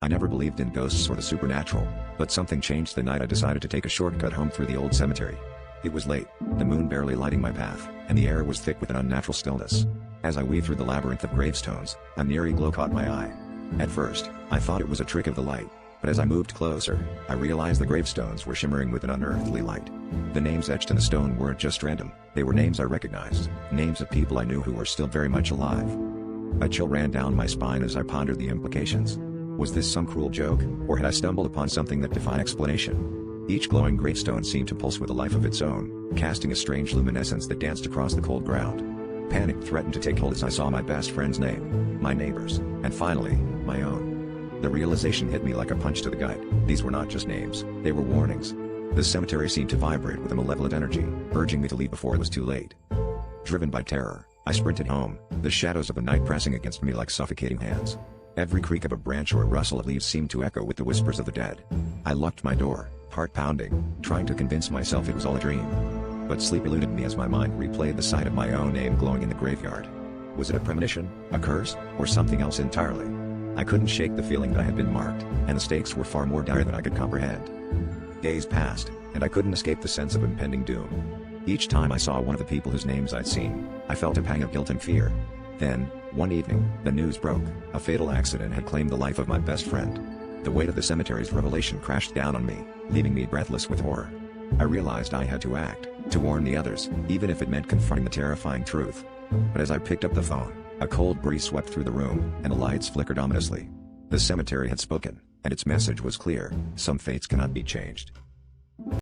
I never believed in ghosts or the supernatural, but something changed the night I decided to take a shortcut home through the old cemetery. It was late, the moon barely lighting my path, and the air was thick with an unnatural stillness. As I weaved through the labyrinth of gravestones, a eerie glow caught my eye. At first, I thought it was a trick of the light, but as I moved closer, I realized the gravestones were shimmering with an unearthly light. The names etched in the stone weren't just random, they were names I recognized, names of people I knew who were still very much alive. A chill ran down my spine as I pondered the implications. Was this some cruel joke, or had I stumbled upon something that defied explanation? Each glowing gravestone seemed to pulse with a life of its own, casting a strange luminescence that danced across the cold ground. Panic threatened to take hold as I saw my best friend's name, my neighbor's, and finally, my own. The realization hit me like a punch to the gut. These were not just names, they were warnings. The cemetery seemed to vibrate with a malevolent energy, urging me to leave before it was too late. Driven by terror, I sprinted home, the shadows of the night pressing against me like suffocating hands. Every creak of a branch or rustle of leaves seemed to echo with the whispers of the dead. I locked my door, heart pounding, trying to convince myself it was all a dream. But sleep eluded me as my mind replayed the sight of my own name glowing in the graveyard. Was it a premonition, a curse, or something else entirely? I couldn't shake the feeling that I had been marked, and the stakes were far more dire than I could comprehend. Days passed, and I couldn't escape the sense of impending doom. Each time I saw one of the people whose names I'd seen, I felt a pang of guilt and fear. Then, one evening, the news broke. A fatal accident had claimed the life of my best friend. The weight of the cemetery's revelation crashed down on me, leaving me breathless with horror. I realized I had to act, to warn the others, even if it meant confronting the terrifying truth. But as I picked up the phone, a cold breeze swept through the room, and the lights flickered ominously. The cemetery had spoken, and its message was clear: some fates cannot be changed.